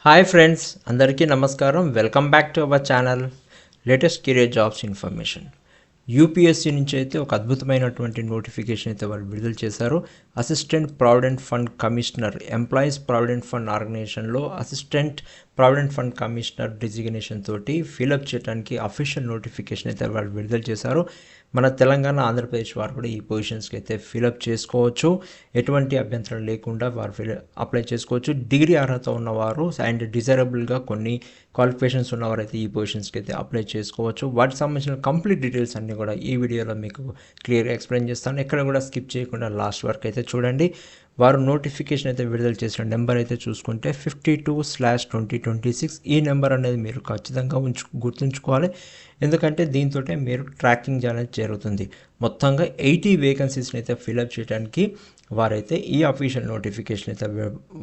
Hi friends, అందరికీ నమస్కారం. Welcome back to our channel latest career jobs information. UPSC నుంచి అయితే ఒక అద్భుతమైనటువంటి నోటిఫికేషన్ అయితే వాళ్ళు విడుదల చేశారు. Assistant provident fund commissioner, employees provident fund ఆర్గనైజేషన్లో assistant provident fund commissioner designation తోటి ఫిలప్ చేయడానికి అఫీషియల్ నోటిఫికేషన్ అయితే వాళ్ళు విడుదల చేశారు. మన తెలంగాణ, ఆంధ్రప్రదేశ్ వారు కూడా ఈ పొజిషన్స్కి అయితే ఫిలప్ చేసుకోవచ్చు. ఎటువంటి అభ్యంతరం లేకుండా వారు అప్లై చేసుకోవచ్చు. డిగ్రీ అర్హత ఉన్నవారు అండ్ డిజైరబుల్గా కొన్ని క్వాలిఫికేషన్స్ ఉన్నవారు అయితే ఈ పొజిషన్స్కి అయితే అప్లై చేసుకోవచ్చు. వాటికి సంబంధించిన కంప్లీట్ డీటెయిల్స్ అన్నీ కూడా ఈ వీడియోలో మీకు క్లియర్గా ఎక్స్ప్లెయిన్ చేస్తాను. ఎక్కడ కూడా స్కిప్ చేయకుండా లాస్ట్ వరకు అయితే చూడండి. వారు నోటిఫికేషన్ అయితే విడుదల చేసిన నెంబర్ అయితే చూసుకుంటే 52/2026. ఈ నెంబర్ అనేది మీరు ఖచ్చితంగా గుర్తుంచుకోవాలి. ఎందుకంటే దీంతో మీరు ట్రాకింగ్ అనేది జరుగుతుంది. మొత్తంగా 80 వేకెన్సీస్ని అయితే ఫిలప్ చేయడానికి వారైతే ఈ అఫీషియల్ నోటిఫికేషన్ అయితే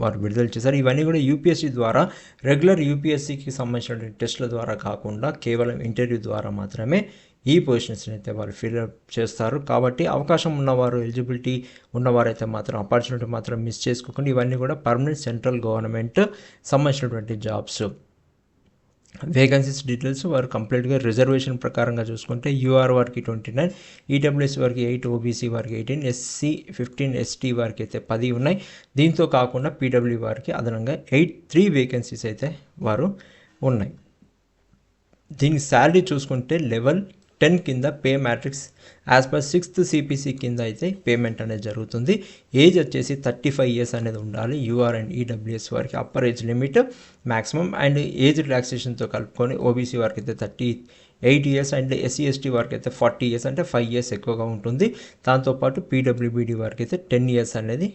వారు విడుదల చేశారు. ఇవన్నీ కూడా యూపీఎస్సీ ద్వారా, రెగ్యులర్ యూపీఎస్సీకి సంబంధించిన టెస్టుల ద్వారా కాకుండా కేవలం ఇంటర్వ్యూ ద్వారా మాత్రమే ఈ పొజిషన్స్ని అయితే వాళ్ళు ఫిల్అప్ చేస్తారు. కాబట్టి అవకాశం ఉన్నవారు, ఎలిజిబిలిటీ ఉన్నవారైతే మాత్రం ఆపర్చునిటీ మాత్రం మిస్ చేసుకోకుండా. ఇవన్నీ కూడా పర్మనెంట్ సెంట్రల్ గవర్నమెంట్ సంబంధించినటువంటి జాబ్స్. వేకెన్సీస్ డీటెయిల్స్ వారు కంప్లీట్గా రిజర్వేషన్ ప్రకారంగా చూసుకుంటే యూఆర్ వారికి 29, ఈడబ్ల్యూఎస్ వారికి 8, ఓబీసీ వారికి 18, ఎస్సీ 15, ఎస్టీ వారికి అయితే 10 ఉన్నాయి. దీంతో కాకుండా పీడబ్ల్యూ వారికి అదనంగా 3 వేకెన్సీస్ అయితే వారు ఉన్నాయి. దీనికి శాలరీ చూసుకుంటే లెవెల్ 10 కింద pay matrix as per 6th CPC కింద అయితే పేమెంట్ అనేది జరుగుతుంది. ఏజ్ వచ్చేసి 35 years అనేది ఉండాలి. యూఆర్ అండ్ ఈడబ్ల్యూఎస్ వారికి upper age limit maximum and age రిలాక్సేషన్తో కలుపుకొని ఓబీసీ వారికి అయితే 38 years అండ్ ఎస్సీ ఎస్టీ వారికి అయితే 40 years, అంటే 5 years ఎక్కువగా ఉంటుంది. దాంతోపాటు పీడబ్ల్యూబీడీ వారికి అయితే 10 years అనేది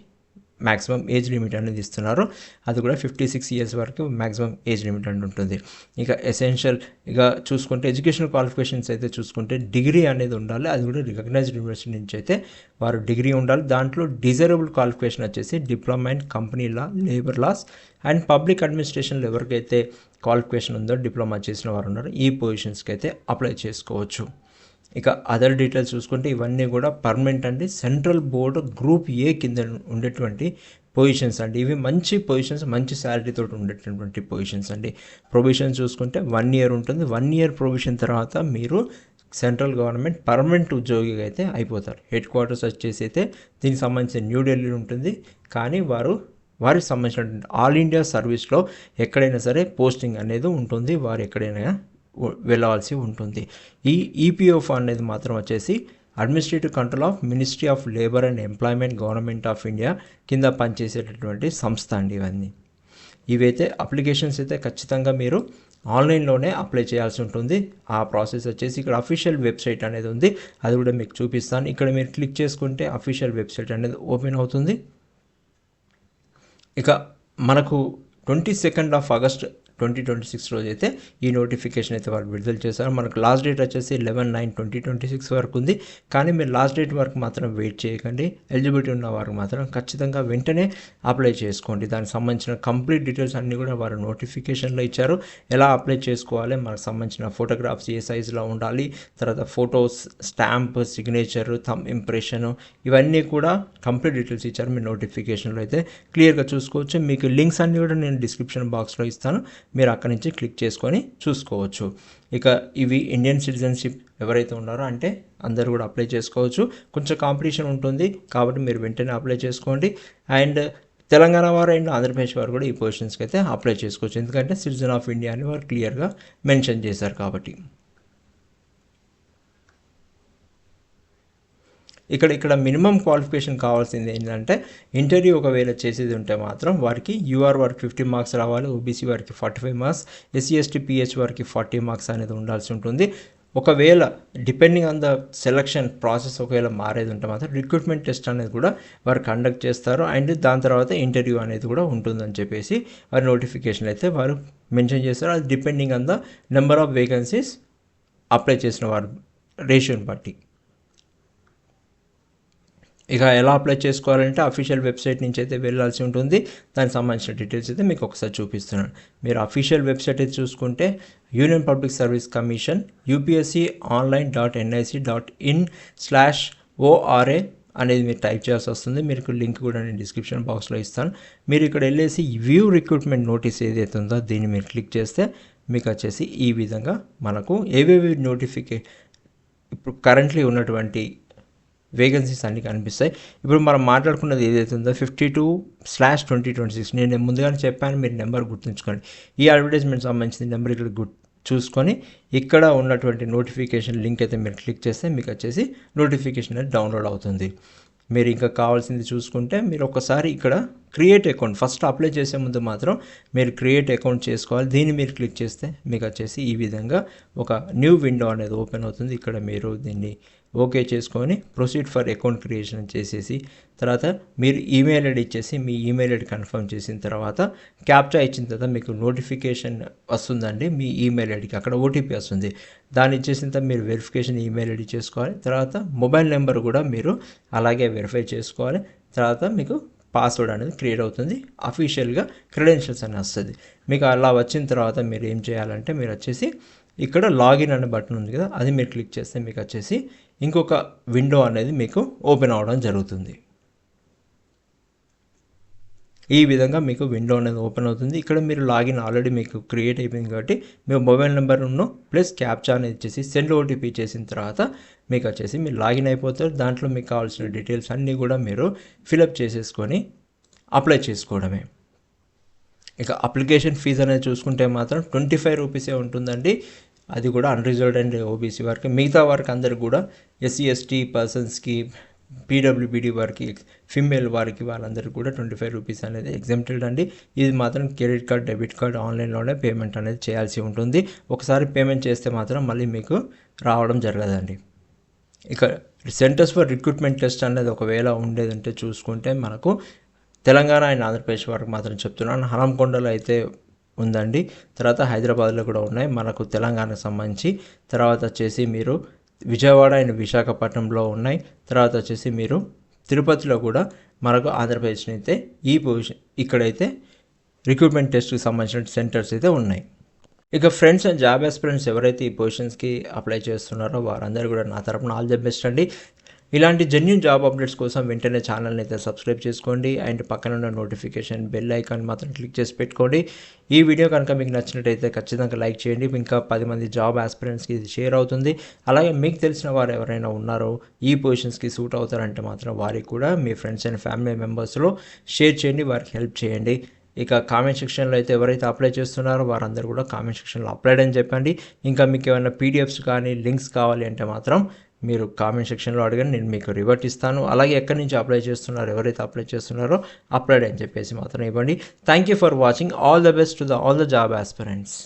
మ్యాక్సిమం ఏజ్ లిమిట్ అనేది ఇస్తున్నారు. అది కూడా 56 years వరకు మ్యాక్సిమం ఏజ్ లిమిట్ అనేది ఉంటుంది. ఇక ఎసెన్షియల్ ఇక చూసుకుంటే ఎడ్యుకేషనల్ క్వాలిఫికేషన్స్ అయితే చూసుకుంటే డిగ్రీ అనేది ఉండాలి. అది కూడా రికగ్నైజ్డ్ యూనివర్సిటీ నుంచి అయితే వారు డిగ్రీ ఉండాలి. దాంట్లో డిజైరబుల్ క్వాలిఫికేషన్ వచ్చేసి diploma in company law, labour laws and public అడ్మినిస్ట్రేషన్లో ఎవరికైతే క్వాలిఫికేషన్ ఉందో, డిప్లొమా చేసిన వారు ఉన్నారు, ఈ పొజిషన్స్కి అయితే అప్లై చేసుకోవచ్చు. ఇక అదర్ డీటెయిల్స్ చూసుకుంటే ఇవన్నీ కూడా పర్మనెంట్ అండి. సెంట్రల్ బోర్డు గ్రూప్ ఏ కింద ఉండేటువంటి పొజిషన్స్ అండి. ఇవి మంచి పొజిషన్స్, మంచి శాలరీతో ఉండేటటువంటి పొజిషన్స్ అండి. ప్రొవిజన్ చూసుకుంటే 1 year ఉంటుంది. 1 year ప్రొవిజన్ తర్వాత మీరు సెంట్రల్ గవర్నమెంట్ పర్మనెంట్ ఉద్యోగిగా అయితే అయిపోతారు. హెడ్ క్వార్టర్స్ వచ్చేసి అయితే దీనికి సంబంధించి న్యూఢిల్లీ ఉంటుంది. కానీ వారికి సంబంధించినటువంటి ఆల్ ఇండియా సర్వీస్లో ఎక్కడైనా సరే పోస్టింగ్ అనేది ఉంటుంది. వారు ఎక్కడైనా వెళ్ళవలసి ఉంటుంది. ఈ ఈపీఎఫ్ అనేది మాత్రం వచ్చేసి administrative control of ministry of labour and employment, government of India కింద పనిచేసేటటువంటి సంస్థ అండి ఇవన్నీ. ఇవైతే అప్లికేషన్స్ అయితే ఖచ్చితంగా మీరు ఆన్లైన్లోనే అప్లై చేయాల్సి ఉంటుంది. ఆ ప్రాసెస్ వచ్చేసి ఇక్కడ అఫీషియల్ వెబ్సైట్ అనేది ఉంది, అది కూడా మీకు చూపిస్తాను. ఇక్కడ మీరు క్లిక్ చేసుకుంటే అఫీషియల్ వెబ్సైట్ అనేది ఓపెన్ అవుతుంది. ఇక మనకు 22nd of August 2026 రోజు అయితే ఈ నోటిఫికేషన్ అయితే వాళ్ళు విడుదల చేశారు. మనకు లాస్ట్ డేట్ వచ్చేసి 11/9/2026 వరకు ఉంది. కానీ మీరు లాస్ట్ డేట్ వరకు మాత్రం వెయిట్ చేయకండి. ఎలిజిబిలిటీ ఉన్న వారు మాత్రం ఖచ్చితంగా వెంటనే అప్లై చేసుకోండి. దానికి సంబంధించిన కంప్లీట్ డీటెయిల్స్ అన్నీ కూడా వారు నోటిఫికేషన్లో ఇచ్చారు. ఎలా అప్లై చేసుకోవాలి, మనకు సంబంధించిన ఫోటోగ్రాఫ్స్ ఏ సైజులో ఉండాలి, తర్వాత photos, stamp, signature, thumb impression, ఇవన్నీ కూడా కంప్లీట్ డీటెయిల్స్ ఇచ్చారు. మీరు నోటిఫికేషన్లో అయితే క్లియర్గా చూసుకోవచ్చు. మీకు లింక్స్ అన్నీ కూడా నేను డిస్క్రిప్షన్ బాక్స్లో ఇస్తాను, మీరు అక్కడి నుంచి క్లిక్ చేసుకొని చూసుకోవచ్చు. ఇక ఇవి ఇండియన్ సిటిజన్షిప్ ఎవరైతే ఉన్నారో అంటే అందరూ కూడా అప్లై చేసుకోవచ్చు. కొంచెం కాంపిటీషన్ ఉంటుంది కాబట్టి మీరు వెంటనే అప్లై చేసుకోండి. అండ్ తెలంగాణ వారు అండ్ ఆంధ్రప్రదేశ్ వారు కూడా ఈ పొజిషన్స్కి అయితే అప్లై చేసుకోవచ్చు. ఎందుకంటే సిటిజన్ ఆఫ్ ఇండియా అని వారు క్లియర్గా మెన్షన్ చేశారు కాబట్టి. ఇక్కడ మినిమం క్వాలిఫికేషన్ కావాల్సింది ఏంటంటే ఇంటర్వ్యూ ఒకవేళ చేసేది ఉంటే మాత్రం వారికి యూఆర్ వారికి 50 marks రావాలి, ఓబీసీ వారికి 45 marks, ఎస్సీ ఎస్టీ పిహెచ్ వారికి 40 marks అనేది ఉండాల్సి ఉంటుంది. ఒకవేళ depending on the selection process ఒకవేళ మారేది ఉంటే మాత్రం రిక్రూట్మెంట్ టెస్ట్ అనేది కూడా వారు కండక్ట్ చేస్తారు. అండ్ దాని తర్వాత ఇంటర్వ్యూ అనేది కూడా ఉంటుందని చెప్పేసి వారి నోటిఫికేషన్ అయితే వారు మెన్షన్ చేస్తారు. అది depending on the number of vacancies apply చేసిన వారు రేషియోని బట్టి. ఇక ఎలా అప్లై చేసుకోవాలంటే అఫీషియల్ వెబ్సైట్ నుంచి అయితే వెళ్ళాల్సి ఉంటుంది. దానికి సంబంధించిన డీటెయిల్స్ అయితే మీకు ఒకసారి చూపిస్తున్నాను. మీరు అఫీషియల్ వెబ్సైట్ అయితే చూసుకుంటే union public service commission UPSC online.nic.in/ORA అనేది మీరు టైప్ చేయాల్సి వస్తుంది. మీకు లింక్ కూడా నేను డిస్క్రిప్షన్ బాక్స్లో ఇస్తాను. మీరు ఇక్కడ వెళ్ళేసి వ్యూ రిక్రూట్మెంట్ నోటీస్ ఏదైతే ఉందో దీన్ని మీరు క్లిక్ చేస్తే మీకు వచ్చేసి ఈ విధంగా మనకు ఏవేవి ఇప్పుడు కరెంట్లీ ఉన్నటువంటి వేకెన్సీస్ అన్నీ కనిపిస్తాయి. ఇప్పుడు మనం మాట్లాడుకున్నది ఏదైతే ఉందో 52/2026 నేను ముందుగానే చెప్పాను, మీరు నెంబర్ గుర్తుంచుకోండి. ఈ అడ్వర్టైజ్మెంట్ సంబంధించిన నెంబర్ ఇక్కడ చూసుకొని ఇక్కడ ఉన్నటువంటి నోటిఫికేషన్ లింక్ అయితే మీరు క్లిక్ చేస్తే మీకు వచ్చేసి నోటిఫికేషన్ అనేది డౌన్లోడ్ అవుతుంది. మీరు ఇంకా కావాల్సింది చూసుకుంటే మీరు ఒకసారి ఇక్కడ క్రియేట్ అకౌంట్ ఫస్ట్ అప్లై చేసే ముందు మాత్రం మీరు క్రియేట్ అకౌంట్ చేసుకోవాలి. దీన్ని మీరు క్లిక్ చేస్తే మీకు వచ్చేసి ఈ విధంగా ఒక న్యూ విండో అనేది ఓపెన్ అవుతుంది. ఇక్కడ మీరు దీన్ని ఓకే చేసుకొని ప్రొసీడ్ ఫర్ అకౌంట్ క్రియేషన్ చేసేసి తర్వాత మీరు ఈమెయిల్ ఐడి ఇచ్చేసి మీ ఈమెయిల్ ఐడి కన్ఫర్మ్ చేసిన తర్వాత క్యాప్చా ఇచ్చిన తర్వాత మీకు నోటిఫికేషన్ వస్తుందండి మీ ఈమెయిల్ ఐడికి. అక్కడ ఓటీపీ వస్తుంది. దాన్ని ఇచ్చేసిన తర్వాత మీరు వెరిఫికేషన్ ఈమెయిల్ ఐడి చేసుకోవాలి. తర్వాత మొబైల్ నెంబర్ కూడా మీరు అలాగే వెరిఫై చేసుకోవాలి. తర్వాత మీకు పాస్వర్డ్ అనేది క్రియేట్ అవుతుంది. అఫీషియల్గా క్రెడెన్షియల్స్ అని వస్తుంది. మీకు అలా వచ్చిన తర్వాత మీరు ఏం చేయాలంటే మీరు వచ్చేసి ఇక్కడ లాగిన్ అనే బటన్ ఉంది కదా, అది మీరు క్లిక్ చేస్తే మీకు వచ్చేసి ఇంకొక విండో అనేది మీకు ఓపెన్ అవ్వడం జరుగుతుంది. ఈ విధంగా మీకు విండో అనేది ఓపెన్ అవుతుంది. ఇక్కడ మీరు లాగిన్ ఆల్రెడీ మీకు క్రియేట్ అయిపోయింది కాబట్టి మీ మొబైల్ నెంబర్ను ప్లస్ క్యాప్చా అనేది ఇచ్చేసి సెండ్ ఓటీపీ చేసిన తర్వాత మీకు వచ్చేసి మీరు లాగిన్ అయిపోతారు. దాంట్లో మీకు కావాల్సిన డీటెయిల్స్ అన్నీ కూడా మీరు ఫిలప్ చేసేసుకొని అప్లై చేసుకోవడమే. ఇక అప్లికేషన్ ఫీజు అనేది చూసుకుంటే మాత్రం 25 రూపీసే ఉంటుందండి. అది కూడా అన్రిజర్వ్డ్ అండ్ ఓబీసీ వారికి. మిగతా వారికి అందరికి కూడా ఎస్సీ ఎస్టీ పర్సన్స్కి, పీడబ్ల్యూబీడీ వారికి, ఫిమేల్ వారికి వాళ్ళందరికీ కూడా 25 రూపీస్ అనేది ఎగ్జామ్టెడ్ అండి. ఇది మాత్రం క్రెడిట్ కార్డ్, డెబిట్ కార్డ్ ఆన్లైన్లోనే పేమెంట్ అనేది చేయాల్సి ఉంటుంది. ఒకసారి పేమెంట్ చేస్తే మాత్రం మళ్ళీ మీకు రావడం జరగదండి. ఇక సెంటర్స్ ఫర్ రిక్రూట్మెంట్ టెస్ట్ అనేది ఒకవేళ ఉండేదంటే చూసుకుంటే మనకు తెలంగాణ అండ్ ఆంధ్రప్రదేశ్ వారికి మాత్రం చెప్తున్నాను. హనంకొండలో అయితే ఉందండి. తర్వాత హైదరాబాద్లో కూడా ఉన్నాయి మనకు తెలంగాణకు సంబంధించి. తర్వాత వచ్చేసి మీరు విజయవాడ అండ్ విశాఖపట్నంలో ఉన్నాయి. తర్వాత వచ్చేసి మీరు తిరుపతిలో కూడా మనకు ఆంధ్రప్రదేశ్ని అయితే ఈ పొజిషన్ ఇక్కడైతే రిక్రూట్మెంట్ టెస్ట్కి సంబంధించిన సెంటర్స్ అయితే ఉన్నాయి. ఇక ఫ్రెండ్స్ అండ్ జాబ్ ఆస్పిరెంట్స్ ఎవరైతే ఈ పొజిషన్స్కి అప్లై చేస్తున్నారో వారందరూ కూడా నా తరపున ఆల్ ది బెస్ట్ అండి. ఇలాంటి జెన్యూన్ జాబ్ అప్డేట్స్ కోసం వెంటనే ఛానల్ని అయితే సబ్స్క్రైబ్ చేసుకోండి అండ్ పక్కన ఉన్న నోటిఫికేషన్ బెల్ ఐకాన్ మాత్రం క్లిక్ చేసి పెట్టుకోండి. ఈ వీడియో కనుక మీకు నచ్చినట్టయితే ఖచ్చితంగా లైక్ చేయండి. ఇంకా 10 మంది జాబ్ ఆస్పిరెంట్స్కి ఇది షేర్ అవుతుంది. అలాగే మీకు తెలిసిన వారు ఎవరైనా ఉన్నారో ఈ పొజిషన్స్కి సూట్ అవుతారంటే మాత్రం వారికి కూడా మీ ఫ్రెండ్స్ అండ్ ఫ్యామిలీ మెంబర్స్లో షేర్ చేయండి, వారికి హెల్ప్ చేయండి. ఇక కామెంట్ సెక్షన్లో అయితే ఎవరైతే అప్లై చేస్తున్నారో వారందరూ కూడా కామెంట్ సెక్షన్లో అప్లైడ్ అని చెప్పండి. ఇంకా మీకు ఏమైనా పీడిఎఫ్స్ కానీ లింక్స్ కావాలి అంటే మాత్రం మీరు కామెంట్ సెక్షన్లో అడగండి, నేను మీకు రివర్ట్ ఇస్తాను. అలాగే ఎక్కడి నుంచి అప్లై చేస్తున్నారో ఎవరైతే అప్లై చేస్తున్నారో అప్లైడ్ అని చెప్పేసి మాత్రం ఇవ్వండి. Thank you for watching. All the best to all the job aspirants.